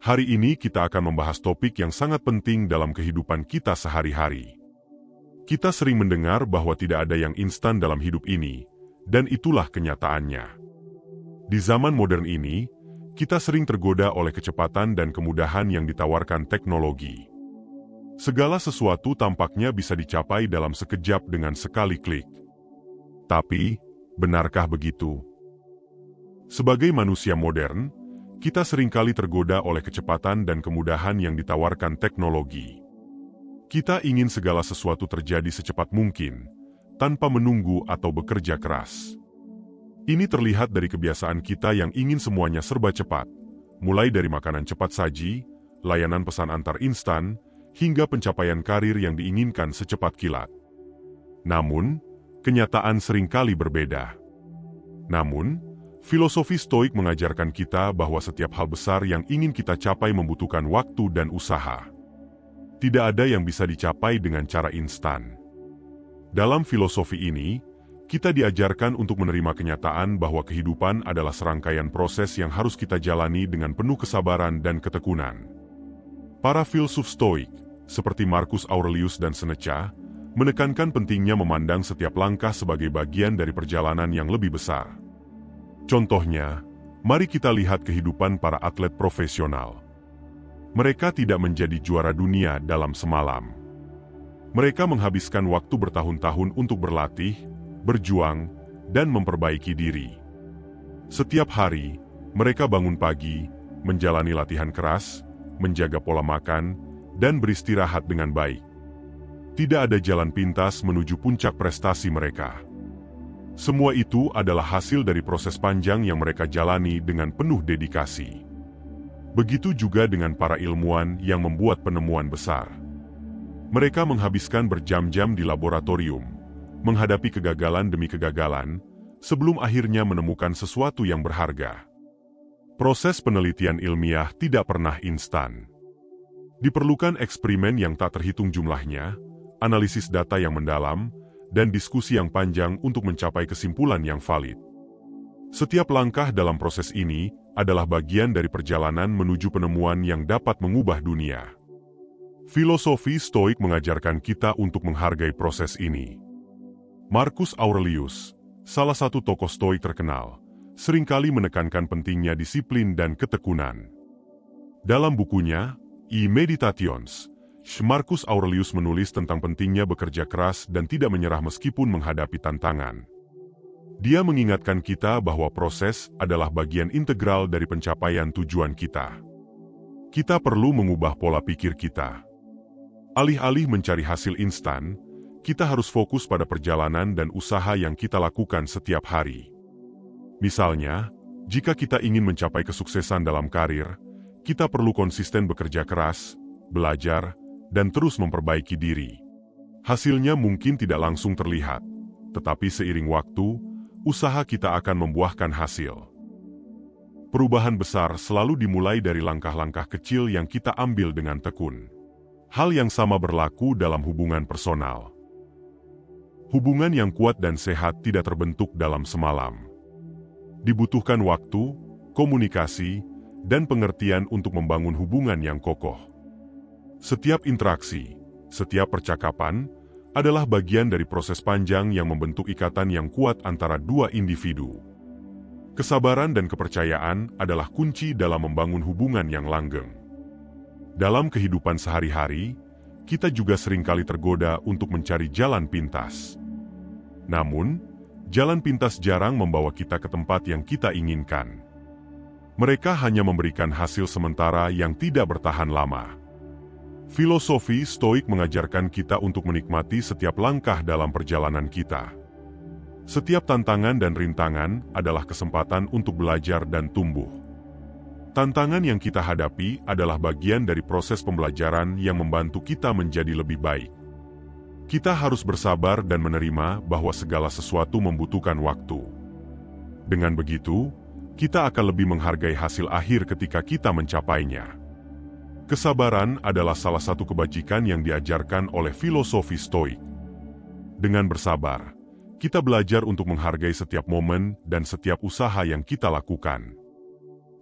Hari ini kita akan membahas topik yang sangat penting dalam kehidupan kita sehari-hari. Kita sering mendengar bahwa tidak ada yang instan dalam hidup ini, dan itulah kenyataannya. Di zaman modern ini, kita sering tergoda oleh kecepatan dan kemudahan yang ditawarkan teknologi. Segala sesuatu tampaknya bisa dicapai dalam sekejap dengan sekali klik. Tapi, benarkah begitu? Sebagai manusia modern, kita seringkali tergoda oleh kecepatan dan kemudahan yang ditawarkan teknologi. Kita ingin segala sesuatu terjadi secepat mungkin, tanpa menunggu atau bekerja keras. Ini terlihat dari kebiasaan kita yang ingin semuanya serba cepat, mulai dari makanan cepat saji, layanan pesan antar instan, hingga pencapaian karir yang diinginkan secepat kilat. Namun, kenyataan seringkali berbeda. Namun, filosofi Stoik mengajarkan kita bahwa setiap hal besar yang ingin kita capai membutuhkan waktu dan usaha. Tidak ada yang bisa dicapai dengan cara instan. Dalam filosofi ini, kita diajarkan untuk menerima kenyataan bahwa kehidupan adalah serangkaian proses yang harus kita jalani dengan penuh kesabaran dan ketekunan. Para filsuf Stoik, seperti Marcus Aurelius dan Seneca, menekankan pentingnya memandang setiap langkah sebagai bagian dari perjalanan yang lebih besar. Contohnya, mari kita lihat kehidupan para atlet profesional. Mereka tidak menjadi juara dunia dalam semalam. Mereka menghabiskan waktu bertahun-tahun untuk berlatih, berjuang, dan memperbaiki diri. Setiap hari, mereka bangun pagi, menjalani latihan keras, menjaga pola makan, dan beristirahat dengan baik. Tidak ada jalan pintas menuju puncak prestasi mereka. Semua itu adalah hasil dari proses panjang yang mereka jalani dengan penuh dedikasi. Begitu juga dengan para ilmuwan yang membuat penemuan besar. Mereka menghabiskan berjam-jam di laboratorium, menghadapi kegagalan demi kegagalan, sebelum akhirnya menemukan sesuatu yang berharga. Proses penelitian ilmiah tidak pernah instan. Diperlukan eksperimen yang tak terhitung jumlahnya, analisis data yang mendalam, dan diskusi yang panjang untuk mencapai kesimpulan yang valid. Setiap langkah dalam proses ini adalah bagian dari perjalanan menuju penemuan yang dapat mengubah dunia. Filosofi Stoik mengajarkan kita untuk menghargai proses ini. Marcus Aurelius, salah satu tokoh Stoik terkenal, seringkali menekankan pentingnya disiplin dan ketekunan. Dalam bukunya, I Meditations, Marcus Aurelius menulis tentang pentingnya bekerja keras dan tidak menyerah meskipun menghadapi tantangan. Dia mengingatkan kita bahwa proses adalah bagian integral dari pencapaian tujuan kita. Kita perlu mengubah pola pikir kita. Alih-alih mencari hasil instan, kita harus fokus pada perjalanan dan usaha yang kita lakukan setiap hari. Misalnya, jika kita ingin mencapai kesuksesan dalam karir, kita perlu konsisten bekerja keras, belajar, dan terus memperbaiki diri. Hasilnya mungkin tidak langsung terlihat, tetapi seiring waktu, usaha kita akan membuahkan hasil. Perubahan besar selalu dimulai dari langkah-langkah kecil yang kita ambil dengan tekun. Hal yang sama berlaku dalam hubungan personal. Hubungan yang kuat dan sehat tidak terbentuk dalam semalam. Dibutuhkan waktu, komunikasi, dan pengertian untuk membangun hubungan yang kokoh. Setiap interaksi, setiap percakapan, adalah bagian dari proses panjang yang membentuk ikatan yang kuat antara dua individu. Kesabaran dan kepercayaan adalah kunci dalam membangun hubungan yang langgeng. Dalam kehidupan sehari-hari, kita juga seringkali tergoda untuk mencari jalan pintas. Namun, jalan pintas jarang membawa kita ke tempat yang kita inginkan. Mereka hanya memberikan hasil sementara yang tidak bertahan lama. Filosofi Stoik mengajarkan kita untuk menikmati setiap langkah dalam perjalanan kita. Setiap tantangan dan rintangan adalah kesempatan untuk belajar dan tumbuh. Tantangan yang kita hadapi adalah bagian dari proses pembelajaran yang membantu kita menjadi lebih baik. Kita harus bersabar dan menerima bahwa segala sesuatu membutuhkan waktu. Dengan begitu, kita akan lebih menghargai hasil akhir ketika kita mencapainya. Kesabaran adalah salah satu kebajikan yang diajarkan oleh filosofi Stoik. Dengan bersabar, kita belajar untuk menghargai setiap momen dan setiap usaha yang kita lakukan.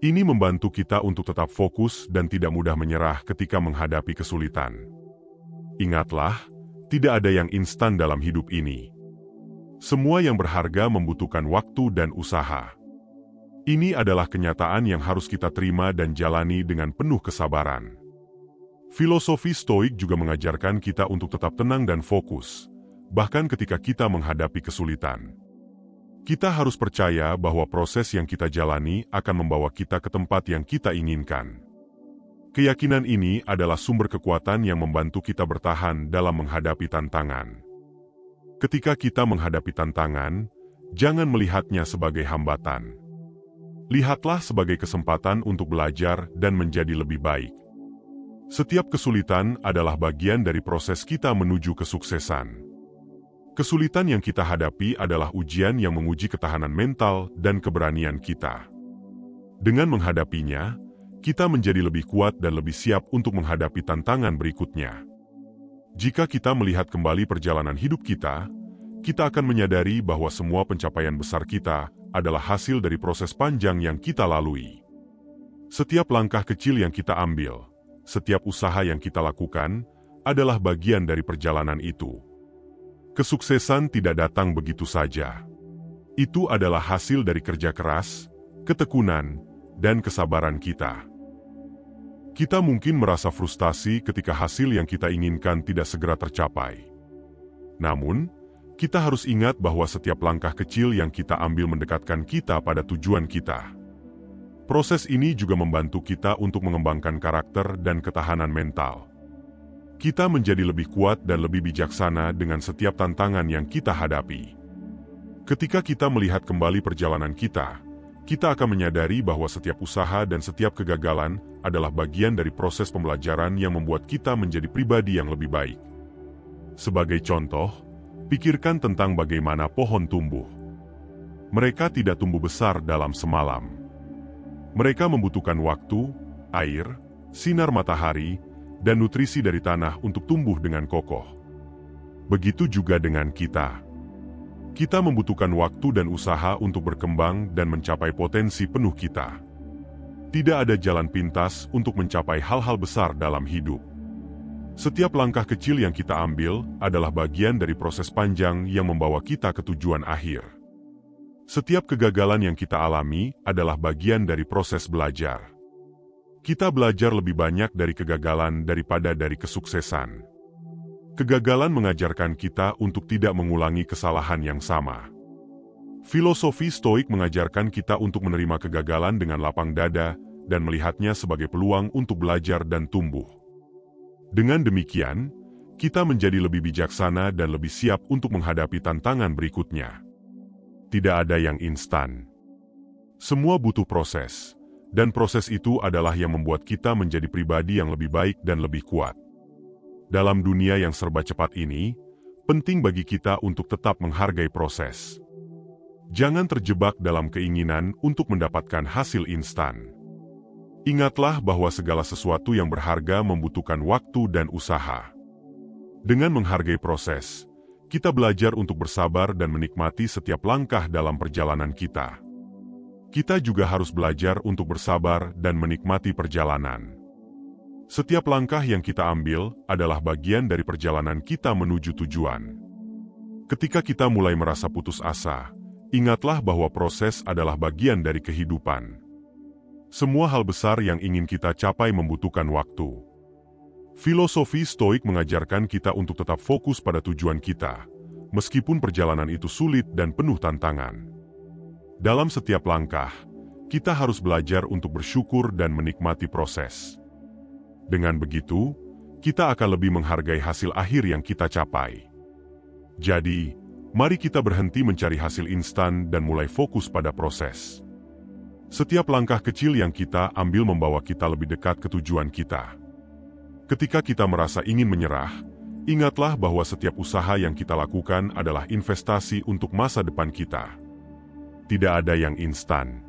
Ini membantu kita untuk tetap fokus dan tidak mudah menyerah ketika menghadapi kesulitan. Ingatlah, tidak ada yang instan dalam hidup ini. Semua yang berharga membutuhkan waktu dan usaha. Ini adalah kenyataan yang harus kita terima dan jalani dengan penuh kesabaran. Filosofi Stoik juga mengajarkan kita untuk tetap tenang dan fokus, bahkan ketika kita menghadapi kesulitan. Kita harus percaya bahwa proses yang kita jalani akan membawa kita ke tempat yang kita inginkan. Keyakinan ini adalah sumber kekuatan yang membantu kita bertahan dalam menghadapi tantangan. Ketika kita menghadapi tantangan, jangan melihatnya sebagai hambatan. Lihatlah sebagai kesempatan untuk belajar dan menjadi lebih baik. Setiap kesulitan adalah bagian dari proses kita menuju kesuksesan. Kesulitan yang kita hadapi adalah ujian yang menguji ketahanan mental dan keberanian kita. Dengan menghadapinya, kita menjadi lebih kuat dan lebih siap untuk menghadapi tantangan berikutnya. Jika kita melihat kembali perjalanan hidup kita akan menyadari bahwa semua pencapaian besar kita adalah hasil dari proses panjang yang kita lalui. Setiap langkah kecil yang kita ambil, setiap usaha yang kita lakukan, adalah bagian dari perjalanan itu. Kesuksesan tidak datang begitu saja. Itu adalah hasil dari kerja keras, ketekunan, dan kesabaran kita. Kita mungkin merasa frustasi ketika hasil yang kita inginkan tidak segera tercapai. Namun, kita harus ingat bahwa setiap langkah kecil yang kita ambil mendekatkan kita pada tujuan kita. Proses ini juga membantu kita untuk mengembangkan karakter dan ketahanan mental. Kita menjadi lebih kuat dan lebih bijaksana dengan setiap tantangan yang kita hadapi. Ketika kita melihat kembali perjalanan kita akan menyadari bahwa setiap usaha dan setiap kegagalan adalah bagian dari proses pembelajaran yang membuat kita menjadi pribadi yang lebih baik. Sebagai contoh, pikirkan tentang bagaimana pohon tumbuh. Mereka tidak tumbuh besar dalam semalam. Mereka membutuhkan waktu, air, sinar matahari, dan nutrisi dari tanah untuk tumbuh dengan kokoh. Begitu juga dengan kita. Kita membutuhkan waktu dan usaha untuk berkembang dan mencapai potensi penuh kita. Tidak ada jalan pintas untuk mencapai hal-hal besar dalam hidup. Setiap langkah kecil yang kita ambil adalah bagian dari proses panjang yang membawa kita ke tujuan akhir. Setiap kegagalan yang kita alami adalah bagian dari proses belajar. Kita belajar lebih banyak dari kegagalan daripada dari kesuksesan. Kegagalan mengajarkan kita untuk tidak mengulangi kesalahan yang sama. Filosofi Stoik mengajarkan kita untuk menerima kegagalan dengan lapang dada dan melihatnya sebagai peluang untuk belajar dan tumbuh. Dengan demikian, kita menjadi lebih bijaksana dan lebih siap untuk menghadapi tantangan berikutnya. Tidak ada yang instan. Semua butuh proses. Dan proses itu adalah yang membuat kita menjadi pribadi yang lebih baik dan lebih kuat. Dalam dunia yang serba cepat ini, penting bagi kita untuk tetap menghargai proses. Jangan terjebak dalam keinginan untuk mendapatkan hasil instan. Ingatlah bahwa segala sesuatu yang berharga membutuhkan waktu dan usaha. Dengan menghargai proses, kita belajar untuk bersabar dan menikmati setiap langkah dalam perjalanan kita. Kita juga harus belajar untuk bersabar dan menikmati perjalanan. Setiap langkah yang kita ambil adalah bagian dari perjalanan kita menuju tujuan. Ketika kita mulai merasa putus asa, ingatlah bahwa proses adalah bagian dari kehidupan. Semua hal besar yang ingin kita capai membutuhkan waktu. Filosofi Stoik mengajarkan kita untuk tetap fokus pada tujuan kita, meskipun perjalanan itu sulit dan penuh tantangan. Dalam setiap langkah, kita harus belajar untuk bersyukur dan menikmati proses. Dengan begitu, kita akan lebih menghargai hasil akhir yang kita capai. Jadi, mari kita berhenti mencari hasil instan dan mulai fokus pada proses. Setiap langkah kecil yang kita ambil membawa kita lebih dekat ke tujuan kita. Ketika kita merasa ingin menyerah, ingatlah bahwa setiap usaha yang kita lakukan adalah investasi untuk masa depan kita. Tidak ada yang instan.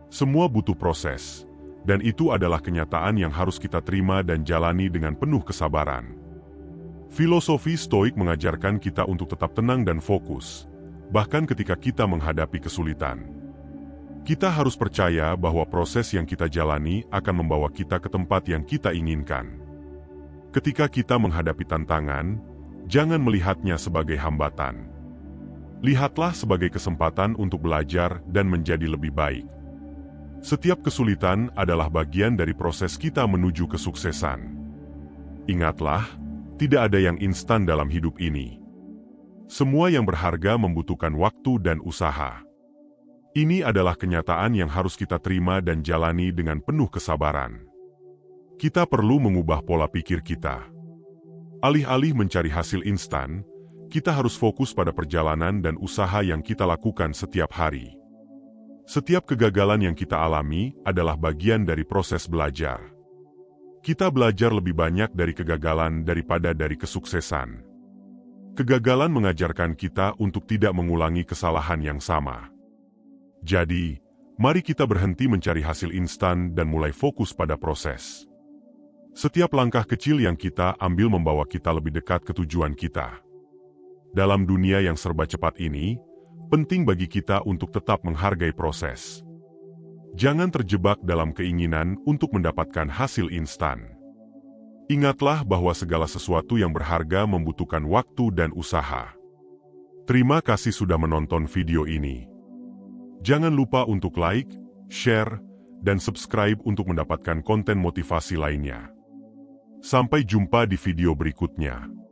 Semua butuh proses, dan itu adalah kenyataan yang harus kita terima dan jalani dengan penuh kesabaran. Filosofi Stoik mengajarkan kita untuk tetap tenang dan fokus, bahkan ketika kita menghadapi kesulitan. Kita harus percaya bahwa proses yang kita jalani akan membawa kita ke tempat yang kita inginkan. Ketika kita menghadapi tantangan, jangan melihatnya sebagai hambatan. Lihatlah sebagai kesempatan untuk belajar dan menjadi lebih baik. Setiap kesulitan adalah bagian dari proses kita menuju kesuksesan. Ingatlah, tidak ada yang instan dalam hidup ini. Semua yang berharga membutuhkan waktu dan usaha. Ini adalah kenyataan yang harus kita terima dan jalani dengan penuh kesabaran. Kita perlu mengubah pola pikir kita. Alih-alih mencari hasil instan, kita harus fokus pada perjalanan dan usaha yang kita lakukan setiap hari. Setiap kegagalan yang kita alami adalah bagian dari proses belajar. Kita belajar lebih banyak dari kegagalan daripada dari kesuksesan. Kegagalan mengajarkan kita untuk tidak mengulangi kesalahan yang sama. Jadi, mari kita berhenti mencari hasil instan dan mulai fokus pada proses. Setiap langkah kecil yang kita ambil membawa kita lebih dekat ke tujuan kita. Dalam dunia yang serba cepat ini, penting bagi kita untuk tetap menghargai proses. Jangan terjebak dalam keinginan untuk mendapatkan hasil instan. Ingatlah bahwa segala sesuatu yang berharga membutuhkan waktu dan usaha. Terima kasih sudah menonton video ini. Jangan lupa untuk like, share, dan subscribe untuk mendapatkan konten motivasi lainnya. Sampai jumpa di video berikutnya.